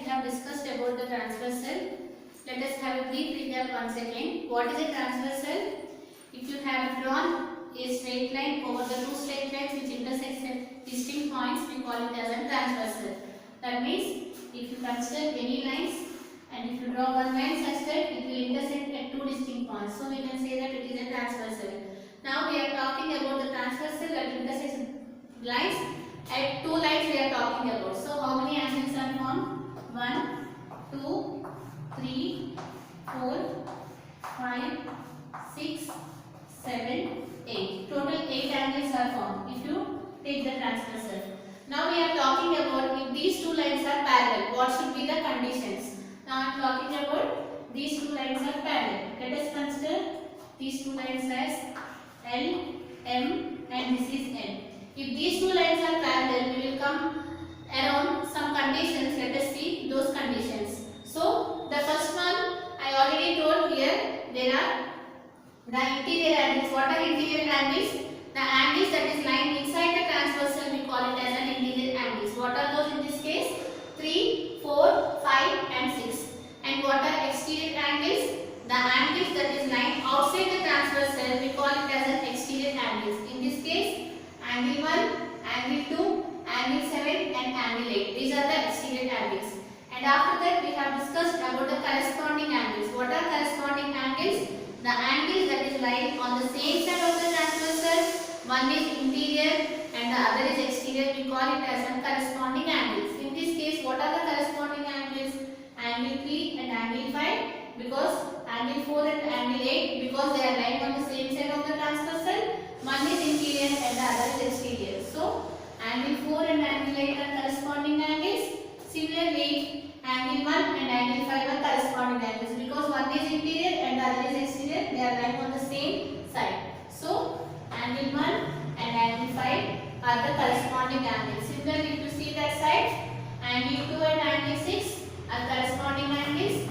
we have discussed about the transversal. Let us have a brief recap once again. What is a transversal? If you have drawn a straight line over the two straight lines which intersect at distinct points, we call it as a transversal. That means if you consider any lines and if you draw one line such that it will intersect at two distinct points, so we can say that it is a transversal. Now we are talking about the transversal that intersects lines. At two lines we are talking about. So how many angles are formed? 1, 2, 3, 4, 5, 6, 7, 8. Total 8 angles are formed if you take the transversal. Now we are talking about if these two lines are parallel, what should be the conditions? Now I am talking about these two lines are parallel. Let us consider these two lines as L, M and this is N. If these two lines are parallel, we will come around some conditions. Let us see those conditions. So the first one I already told here, there are the interior angles. What are interior angles? The angles that is lying inside the transversal, we call it as an interior angles. What are those in this case? 3, 4, 5 and 6. And what are exterior angles? The angles that is lying outside the transversal, we call it as an exterior angles. In this case, angle 1, angle 2, angle 7 and angle 8. These are the exterior angles. And after that we have discussed about the corresponding angles. What are corresponding angles? The angles that is lying on the same side of the transversal. One is interior and the other is exterior. We call it as a corresponding angles. In this case, what are the corresponding angles? Angle 3 and angle 5 because angle 4 and angle 8 because they are lying on the same side of the transversal. One is interior and the other is exterior. So, angle 4 and angle 8 are corresponding angles. Similarly, angle 1 and angle 5 are corresponding angles because one is interior and the other is exterior. They are lying on the same side. So, angle 1 and angle 5 are the corresponding angles. Similarly, if you see that side, angle 2 and angle 6 are corresponding angles.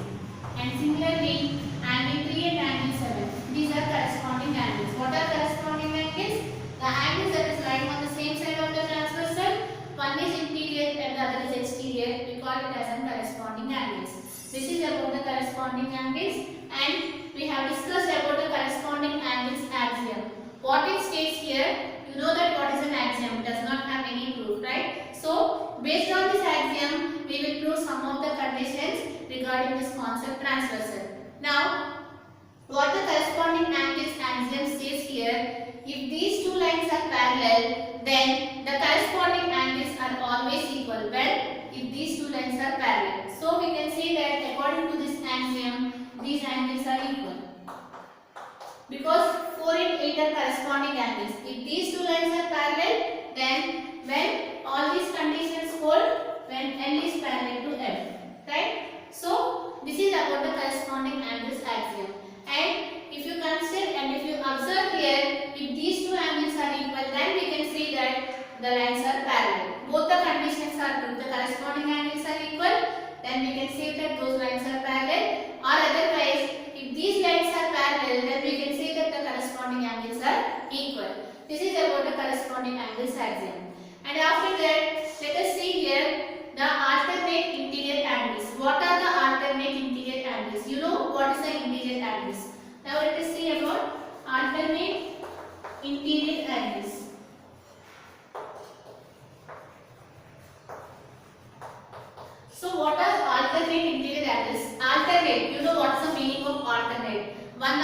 And similarly, angle 3 and angle 7. These are corresponding angles. What are corresponding angles? The angles that is lying on the same side of the transversal. One is interior and the other is exterior. We call it as corresponding angles. This is about the corresponding angles. And we have discussed about the corresponding angles axiom. What it states here, you know that what is an axiom. It does not have any proof, right? So, based on this axiom, we will prove some of the conditions regarding this concept transversal. Now, what the corresponding angles axiom says here, if these two lines are parallel, then the corresponding angles are always equal. Well, if these two lines are parallel. So, we can say that according to this axiom, these angles are equal. Because 4 and 8 are corresponding angles. If these two lines are parallel, then when all these conditions hold, when L is parallel to M. Right? So, this is about the corresponding angles axiom. And if you consider and if you observe here, if these two angles are equal, then we can say that the lines are parallel. Both the conditions are true. The corresponding angles are equal, then we can say that those lines are parallel. Or otherwise, if these lines are parallel, then we can say that the corresponding angles are equal. This is about the corresponding angles axiom. And after that, let us see here the alternate interior angles. What are the alternate interior angles? You know what is the interior angles. Now let us see about alternate interior angles. So what are alternate interior angles? Alternate, you know what is the meaning of alternate. One,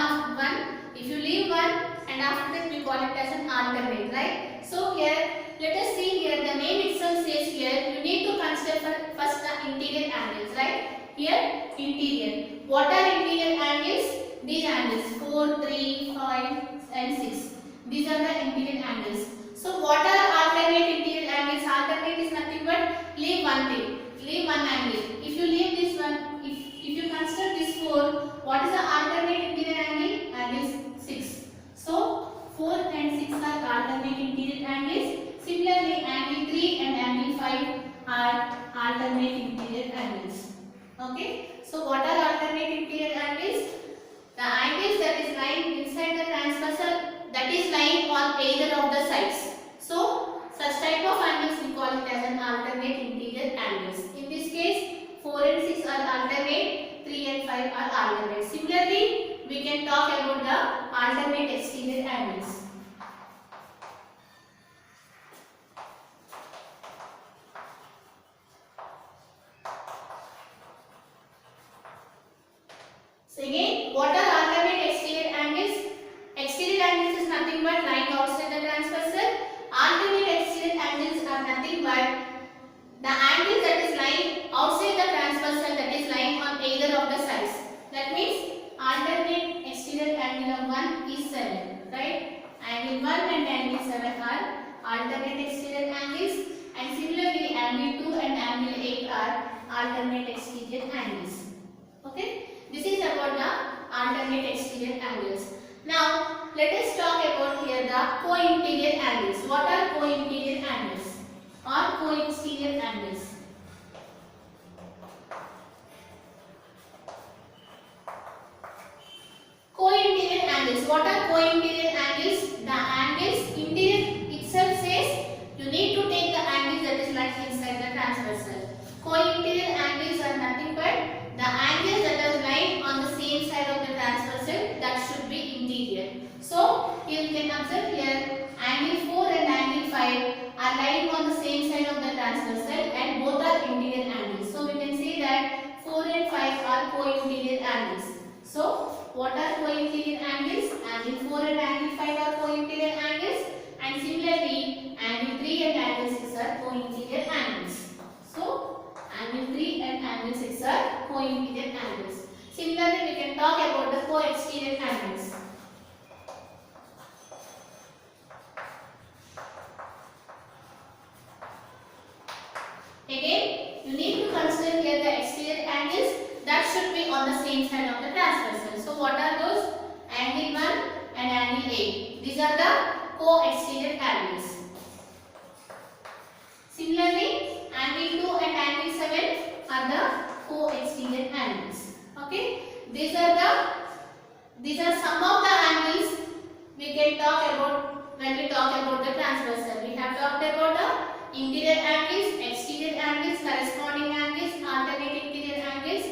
if you leave one and after that we call it as an alternate, right? So here, let us see here, the name itself says here, you need to consider first the interior angles, right? Here, interior. What are interior angles? These angles, 4, 3, 5 and 6. These are the interior angles. So what are alternate interior angles? Alternate is nothing but leave one thing. Leave one angle. If you leave this one, if you consider this 4, what is the alternate interior angle? Angle 6. So 4 and 6 are alternate interior angles. Similarly, angle 3 and angle 5 are alternate interior angles. Okay. So what are alternate interior angles? The angles that is lying inside the transversal, that is lying on either of the sides. So such type of angles we call it as an alternate interior angles. In this case, 4 6 are alternate, 3 and 5 are alternate. Similarly, we can talk about the alternate exterior angles. So again, what are alternate exterior angles? Exterior angles is nothing but lying outside the transversal. Alternate exterior angles are nothing but the angle that is lying outside the transversal, that is lying on either of the sides. That means alternate exterior angle of 1 is 7, right? Angle 1 and angle 7 are alternate exterior angles, and similarly angle 2 and angle 8 are alternate exterior angles. Okay? This is about the alternate exterior angles. Now, let us talk about here the co-interior angles. What are co-interior angles or co-exterior angles? Co-interior angles. What are co-interior angles? The angles interior itself says you need to take the angles that is like inside the transversal. Co-interior angles are nothing but the angles that are lying on the same side of the transversal, that should be interior. So here you can observe here angle 4 and angle 5 are lying on the same side of the transversal and both are interior angles. So we can say that 4 and 5 are co-interior angles. So what are co-interior angles? Angle 4 and angle 5 are co-interior angles, and similarly angle 3 and angle 6 are co-interior angles. So angle 3 and angle 6 are co-interior angles. Similarly, we can talk about the co-exterior angles. Again, you need to consider here the exterior angles that should be on the same side of the transversal. So what are those? Angle 1 and angle 8. These are the co-exterior angles. Similarly, angle 2 and angle 7 are the co-exterior angles. Okay, these are some of the angles we can talk about when we talk about the transversal. We have talked about the interior angles, exterior angles, corresponding angles, alternate interior angles,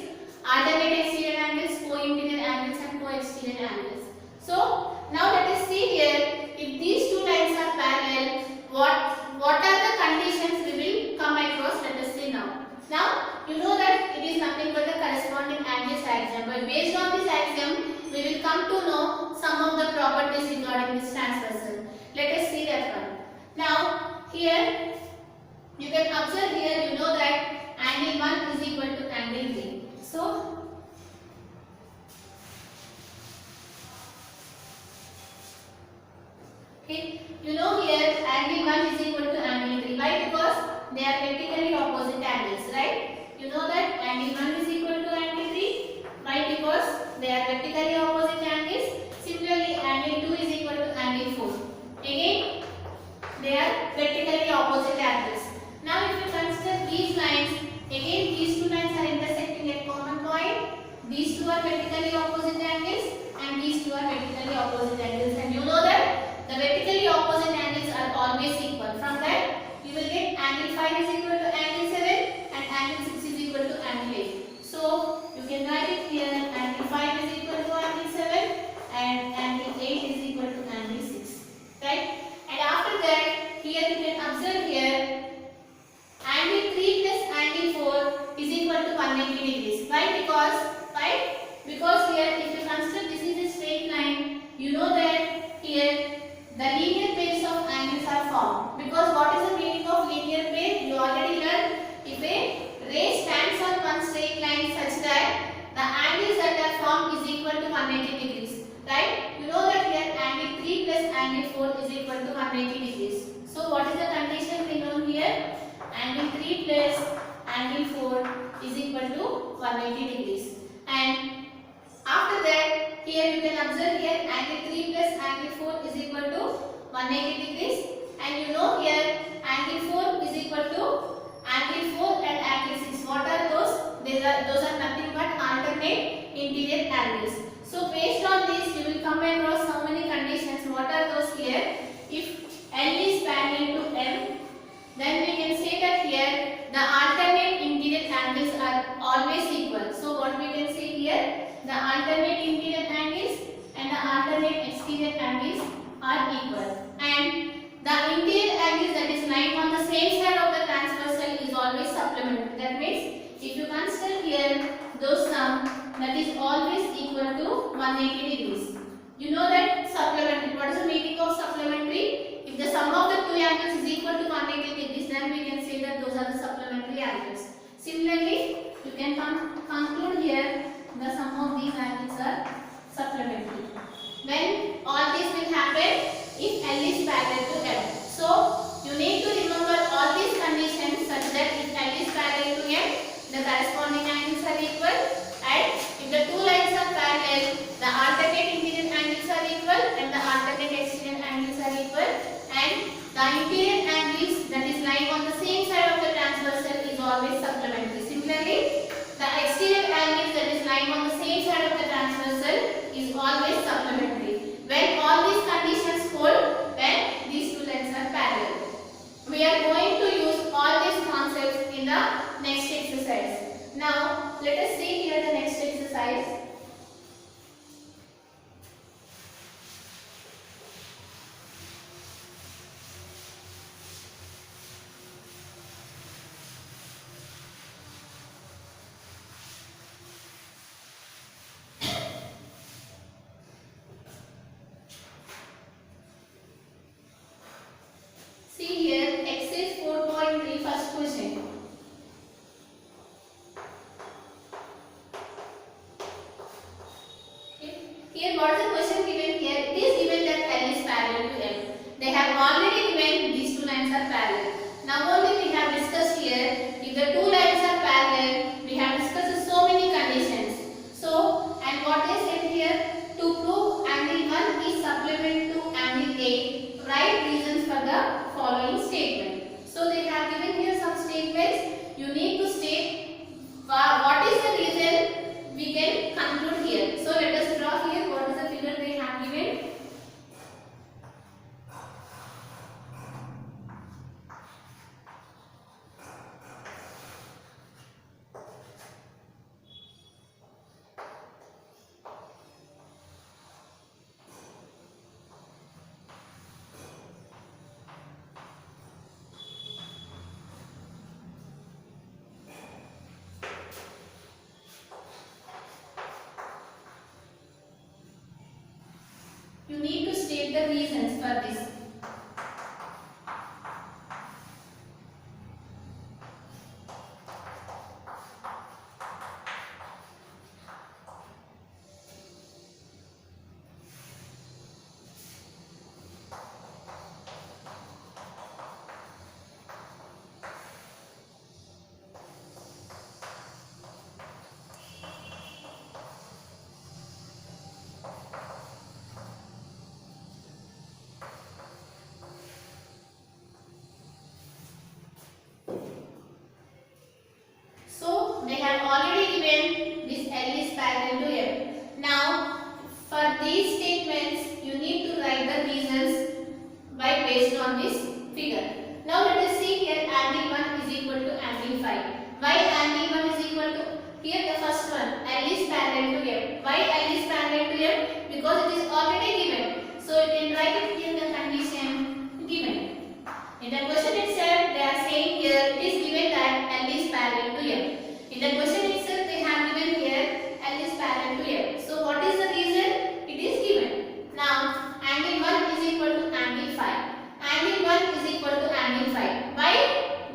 alternate exterior angles, co-interior angles and co-exterior angles. So now let us see here, if these two lines are parallel, what are the conditions we will come across? Let us see now. Now you know that it is nothing but the corresponding angles axiom, but based on this axiom we will come to know some of the properties regarding this transversal. Let us see that one. Now here you can observe here, you know that angle 1 is equal to angle 3. So okay, you know here angle 1 is equal to angle 3. Why? Because they are vertically opposite angles, right? You know that angle 1 is equal to angle 3. Why? Because they are vertically opposite angles. Similarly, angle 2 is equal to angle 4. Again, they are vertically opposite angles. Now, if you consider these lines, again these two lines are intersecting at common point. These two are vertically opposite angles, and these two are vertically opposite angles. And you know that the vertically opposite angles are always equal. From that, you will get angle 5 is equal to angle 7 and angle 6 is equal to angle 8. So you can write it here, angle 5 is equal to angle 7 and angle 8 is equal to angle 6. Right? And after that, here you can observe here, angle 3 plus angle 4 is equal to 180 degrees. Why? Because here if you consider this is a straight line, you know that here the linear pairs of angles are formed. Because what is the meaning of linear pair? You already learned. If a ray stands on one straight line such that the angles that are formed is equal to 180 degrees. Right? You know that here angle 3 plus angle 4 is equal to 180 degrees. So what is the condition we know here? Angle 3 plus angle 4 is equal to 180 degrees. And after that, here you can observe here angle 3 plus angle 4 is equal to 180 degrees. And you know here angle 4 is equal to angle 4 and angle 6. What are those? Those are nothing but alternate interior angles. So based on this, you will come across how many conditions. What are those here? If L is parallel to M, then we can say that here the alternate interior interior angles are always equal. So what we can say here, the alternate interior angles and the alternate exterior angles are equal, and the interior angles that is lying on the same side of the transversal is always supplementary. That means if you consider here those sum that is always equal to 180 degrees. You know that supplementary. What is the meaning of supplementary? If the sum of the two angles is equal to 180 degrees, then we can say that those are the supplementary angles. Similarly, you can conclude here the sum of these angles are supplementary. When all this will happen if L is parallel to M. So you need to remember all these conditions such that if L is parallel to M, the corresponding angles are equal, and if the two lines are parallel, the alternate interior angles are equal and the alternate exterior angles are equal, and the interior angles that is lying on the same side of the transversal is always supplementary. Similarly, the exterior angles that is lying on the same side of the transversal is always supplementary. When all these conditions hold, then these two lines are parallel. We are going to use all these concepts in the next exercise. Now, let us see here the next exercise. See here, exercise 4.3, first question. Here what is the question given here? It is given that L is parallel to M. They have already given these two lines are parallel. Now only we have discussed here, if the two lines are parallel, we have discussed so many conditions. So, and what they said here, to prove angle 1 is supplement to angle A, write reasons for the following statement. So they have given here some statements. You need to state what is the reason we can conclude here. So let us draw here what is the figure they have given. You need to state the reasons for this. They have already given this L is parallel to M. Now, for these statements, you need to write the reasons by based on this figure. Now, let us see here angle 1 is equal to angle 5. Why angle 1 is equal to? Here the first one, L is parallel to M. Why L is parallel to M? Because it is already given. So, you can write it in the condition given. In the question itself, they are saying here it is given that L is parallel to M. In the question itself, they have given here L is parallel to M. So, what is the reason? It is given. Now, angle 1 is equal to angle 5. Angle 1 is equal to angle 5. Why?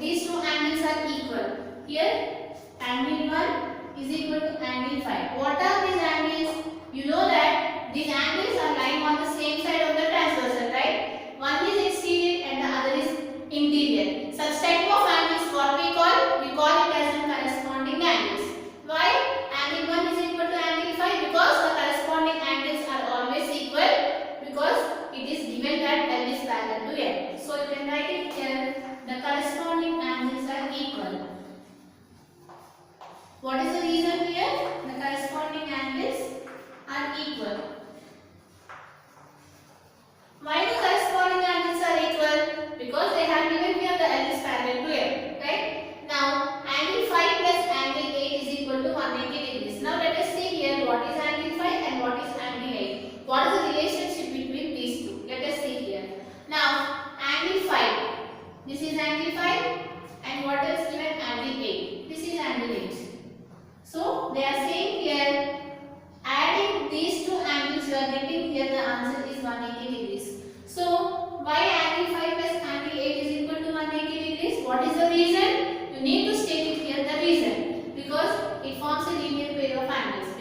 These two angles are equal. Here, angle 1 is equal to angle 5. What are these angles? You know that these angles are lying on the same side of the transversal, right? One is exterior and the other is interior. Such type of angles, what we call? We call it as the corresponding angles. Why? Angle 1 is equal to angle 5 because the corresponding angles are always equal, because it is given that L is parallel to M. So you can write it here, the corresponding angles are equal. What is the reason here? The corresponding angles are equal. Why the corresponding angles are equal? Because they have given here the L is parallel to M, right? Now, angle 5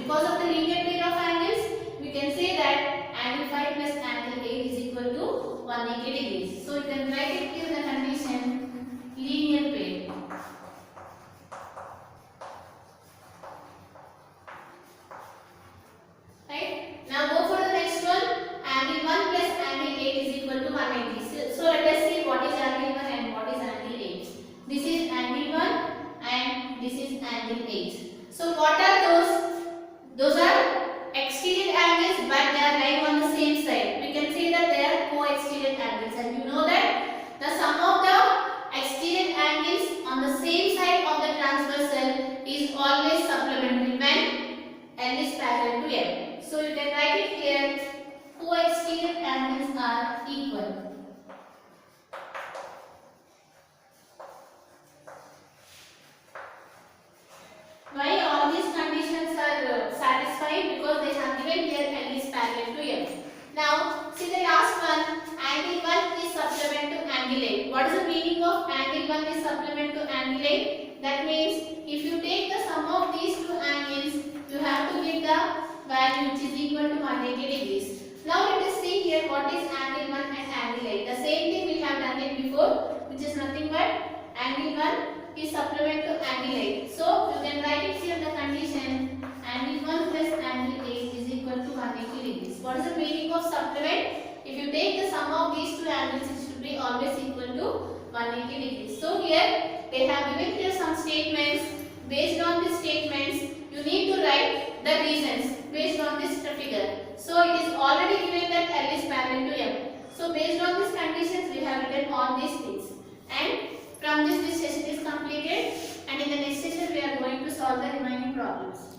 Because of the linear pair of angles, we can say that angle 5 plus angle 8 is equal to 180 degrees. So you can write it here the condition linear pair. Right? Now go for the next one. Angle 1 plus angle 8 is equal to 180. So let us see what is angle 1 and what is angle 8. This is angle 1 and this is angle 8. So what are those? Those are exterior angles, but they are lying on the same side. We can say that they are co-exterior angles, and you know that the sum of the exterior angles on the same side of the transversal is always supplementary when L is parallel to M. So you can write it here, co-exterior angles are equal. Why all these conditions are satisfied? Because they have given here L is parallel to M. Now see the last one, angle 1 is supplement to angle 8. What is the meaning of angle 1 is supplement to angle 8? That means if you take the sum of these two angles, you have to get the value which is equal to 180 degrees. Now let us see here what is angle 1 and angle 8. The same thing we have done it before, which is nothing but angle 1 is supplement to angle 8. So you can write it here the condition angle 1 plus angle 8 is equal to 180 degrees. What is the meaning of supplement? If you take the sum of these two angles, it should be always equal to 180 degrees. So here they have given here some statements. Based on these statements, you need to write the reasons based on this figure. So it is already given that L is parallel to M. So based on these conditions, we have written all these things. And from this session is completed, and in the next session we are going to solve the remaining problems.